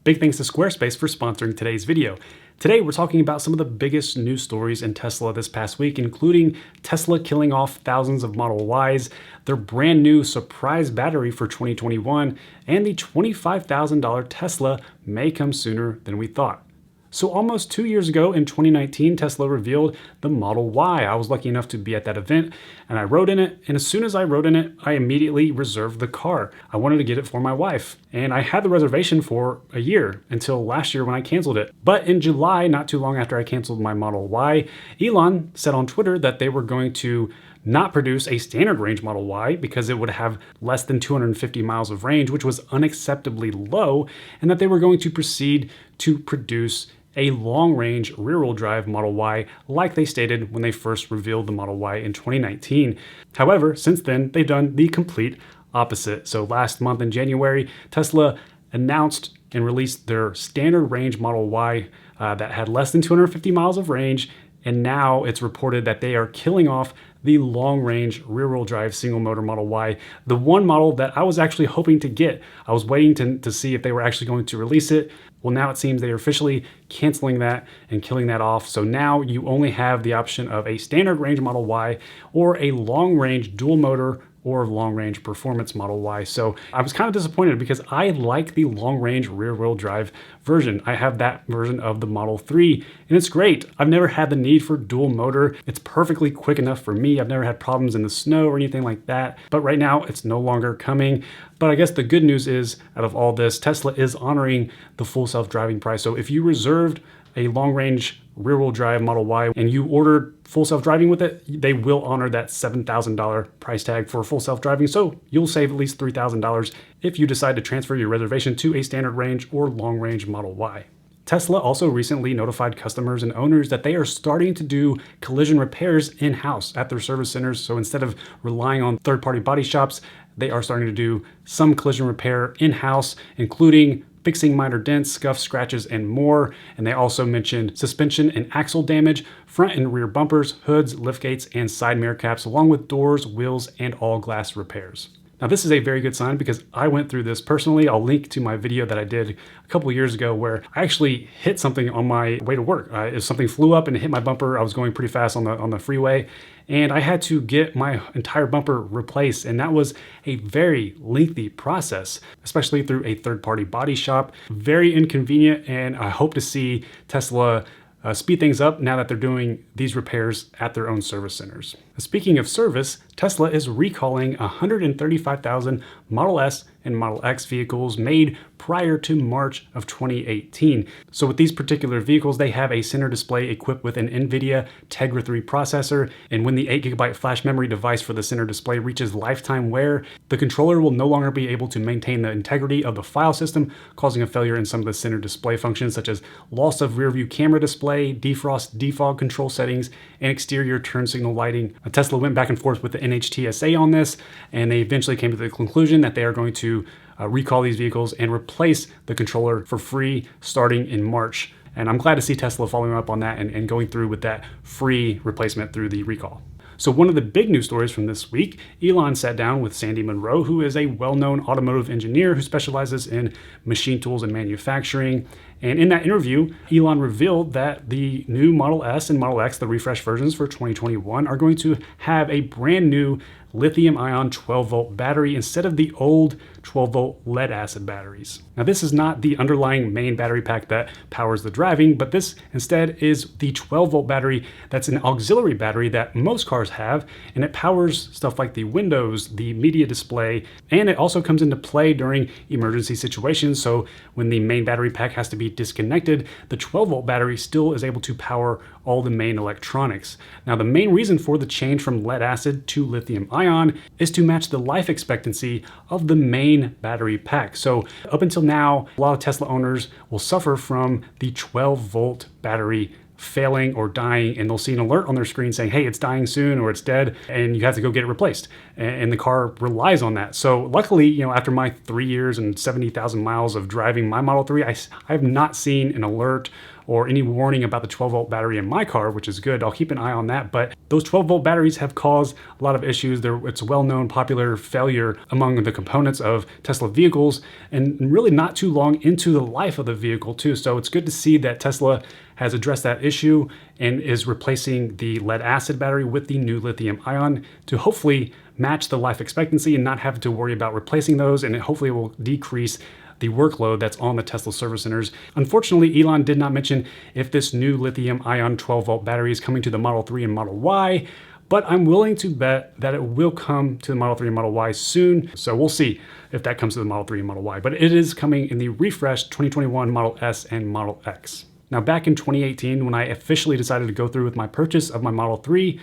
Big thanks to Squarespace for sponsoring today's video. Today, we're talking about some of the biggest news stories in Tesla this past week, including Tesla killing off thousands of Model Ys, their brand new surprise battery for 2021, and the $25,000 Tesla may come sooner than we thought. So almost 2 years ago in 2019, Tesla revealed the Model Y. I was lucky enough to be at that event and I rode in it. And as soon as I rode in it, I immediately reserved the car. I wanted to get it for my wife. And I had the reservation for a year until last year when I canceled it. But in July, not too long after I canceled my Model Y, Elon said on Twitter that they were going to not produce a standard range Model Y because it would have less than 250 miles of range, which was unacceptably low, and that they were going to proceed to produce a long-range rear-wheel drive Model Y like they stated when they first revealed the Model Y in 2019. However, since then, they've done the complete opposite. So last month in January, Tesla announced and released their standard range Model Y that had less than 250 miles of range, and now it's reported that they are killing off the long-range rear-wheel drive single-motor Model Y, the one model that I was actually hoping to get. I was waiting to see if they were actually going to release it. Well, now it seems they are officially canceling that and killing that off. So now you only have the option of a standard range Model Y or a long-range dual-motor or long-range performance Model Y. So I was kind of disappointed because I like the long-range rear-wheel drive version. I have that version of the Model 3 and it's great. I've never had the need for dual motor. It's perfectly quick enough for me. I've never had problems in the snow or anything like that. But right now it's no longer coming. But I guess the good news is out of all this, Tesla is honoring the full self-driving price. So if you reserved a long-range rear-wheel drive Model Y and you ordered full self-driving with it, they will honor that $7,000 price tag for full self-driving. So you'll save at least $3,000 if you decide to transfer your reservation to a standard range or long-range Model Y. Tesla also recently notified customers and owners that they are starting to do collision repairs in-house at their service centers. So instead of relying on third-party body shops, they are starting to do some collision repair in-house, including fixing minor dents, scuffs, scratches, and more. And they also mentioned suspension and axle damage, front and rear bumpers, hoods, liftgates, and side mirror caps, along with doors, wheels, and all glass repairs. Now, this is a very good sign because I went through this personally. I'll link to my video that I did a couple of years ago where I actually hit something on my way to work. If something flew up and it hit my bumper, I was going pretty fast on the freeway, and I had to get my entire bumper replaced. And that was a very lengthy process, especially through a third-party body shop. Very inconvenient, and I hope to see Tesla speed things up now that they're doing these repairs at their own service centers. Speaking of service, Tesla is recalling 135,000 Model S and Model X vehicles made prior to March of 2018. So with these particular vehicles, they have a center display equipped with an NVIDIA Tegra 3 processor. And when the 8GB flash memory device for the center display reaches lifetime wear, the controller will no longer be able to maintain the integrity of the file system, causing a failure in some of the center display functions, such as loss of rear view camera display, defrost, defog control settings, and exterior turn signal lighting. Tesla went back and forth with the NHTSA on this, and they eventually came to the conclusion that they are going to recall these vehicles and replace the controller for free starting in March. And I'm glad to see Tesla following up on that and going through with that free replacement through the recall. So one of the big news stories from this week, Elon sat down with Sandy Munro, who is a well-known automotive engineer who specializes in machine tools and manufacturing. And in that interview, Elon revealed that the new Model S and Model X, the refresh versions for 2021, are going to have a brand new lithium-ion 12-volt battery instead of the old 12-volt lead-acid batteries. Now, this is not the underlying main battery pack that powers the driving, but this instead is the 12-volt battery that's an auxiliary battery that most cars have, and it powers stuff like the windows, the media display, and it also comes into play during emergency situations. So when the main battery pack has to be disconnected, the 12-volt battery still is able to power all the main electronics. Now, the main reason for the change from lead-acid to lithium-ion is to match the life expectancy of the main battery pack. So up until now, a lot of Tesla owners will suffer from the 12-volt battery failing or dying, and they'll see an alert on their screen saying, hey, it's dying soon or it's dead, and you have to go get it replaced. And the car relies on that. So luckily, after my 3 years and 70,000 miles of driving my Model 3, I have not seen an alert or any warning about the 12-volt battery in my car, which is good. I'll keep an eye on that. But those 12-volt batteries have caused a lot of issues. It's a well-known popular failure among the components of Tesla vehicles, and really not too long into the life of the vehicle too. So it's good to see that Tesla has addressed that issue and is replacing the lead acid battery with the new lithium ion to hopefully match the life expectancy and not have to worry about replacing those, and it hopefully will decrease the workload that's on the Tesla service centers. Unfortunately, Elon did not mention if this new lithium ion 12-volt battery is coming to the Model 3 and Model Y, but I'm willing to bet that it will come to the Model 3 and Model Y soon. So we'll see if that comes to the Model 3 and Model Y, but it is coming in the refreshed 2021 Model S and Model X. Now, back in 2018, when I officially decided to go through with my purchase of my Model 3,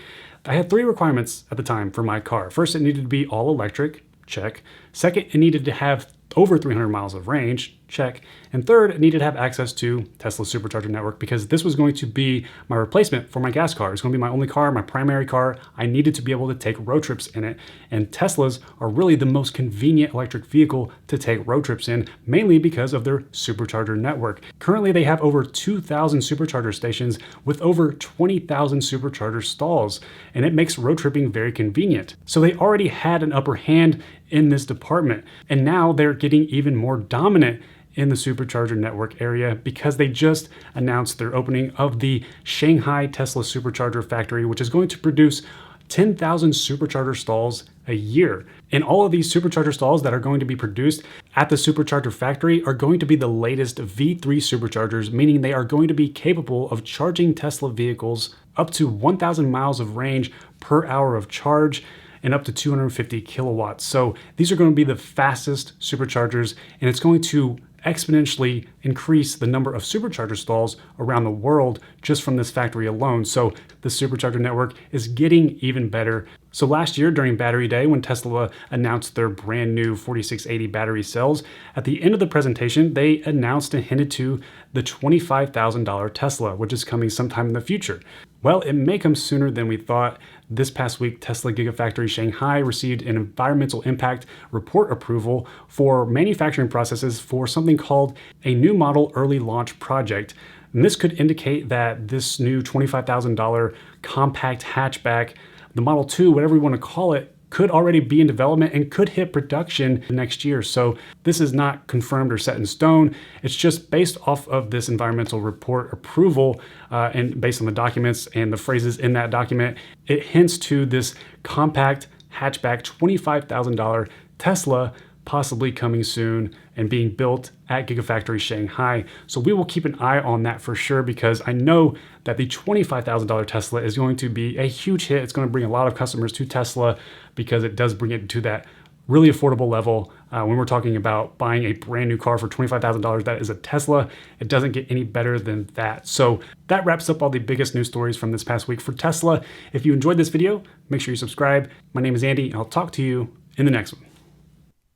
I had 3 requirements at the time for my car. First, it needed to be all electric, check. Second, it needed to have over 300 miles of range, check. And third, it needed to have access to Tesla's Supercharger network, because this was going to be my replacement for my gas car. It's going to be my only car, my primary car. I needed to be able to take road trips in it. And Teslas are really the most convenient electric vehicle to take road trips in, mainly because of their Supercharger network. Currently, they have over 2,000 Supercharger stations with over 20,000 Supercharger stalls, and it makes road tripping very convenient. So they already had an upper hand in this department, and now they're getting even more dominant in the Supercharger network area because they just announced their opening of the Shanghai Tesla Supercharger factory, which is going to produce 10,000 Supercharger stalls a year. And all of these Supercharger stalls that are going to be produced at the Supercharger factory are going to be the latest V3 Superchargers, meaning they are going to be capable of charging Tesla vehicles up to 1,000 miles of range per hour of charge and up to 250 kilowatts. So these are going to be the fastest Superchargers, and it's going to exponentially increase the number of Supercharger stalls around the world just from this factory alone. So the Supercharger network is getting even better. So last year during Battery Day, when Tesla announced their brand new 4680 battery cells, at the end of the presentation, they announced and hinted to the $25,000 Tesla, which is coming sometime in the future. Well, it may come sooner than we thought. This past week, Tesla Gigafactory Shanghai received an environmental impact report approval for manufacturing processes for something called a new model early launch project. And this could indicate that this new $25,000 compact hatchback, the Model 2, whatever we want to call it, could already be in development and could hit production next year. So this is not confirmed or set in stone. It's just based off of this environmental report approval and based on the documents and the phrases in that document, it hints to this compact hatchback $25,000 Tesla possibly coming soon and being built at Gigafactory Shanghai. So we will keep an eye on that for sure, because I know that the $25,000 Tesla is going to be a huge hit. It's going to bring a lot of customers to Tesla because it does bring it to that really affordable level. When we're talking about buying a brand new car for $25,000 that is a Tesla, it doesn't get any better than that. So that wraps up all the biggest news stories from this past week for Tesla. If you enjoyed this video, make sure you subscribe. My name is Andy, and I'll talk to you in the next one.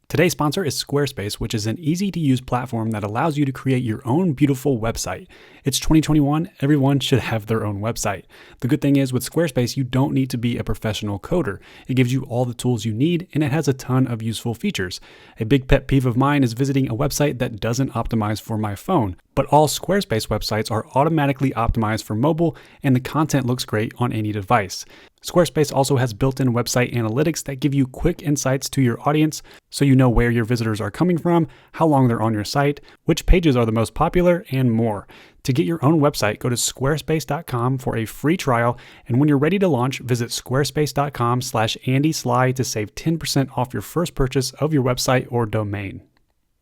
Today's sponsor is Squarespace, which is an easy-to-use platform that allows you to create your own beautiful website. It's 2021, everyone should have their own website. The good thing is with Squarespace, you don't need to be a professional coder. It gives you all the tools you need, and it has a ton of useful features. A big pet peeve of mine is visiting a website that doesn't optimize for my phone, but all Squarespace websites are automatically optimized for mobile, and the content looks great on any device. Squarespace also has built-in website analytics that give you quick insights to your audience, so you know where your visitors are coming from, how long they're on your site, which pages are the most popular, and more. To get your own website, go to squarespace.com for a free trial, and when you're ready to launch, visit squarespace.com/AndySly to save 10% off your first purchase of your website or domain.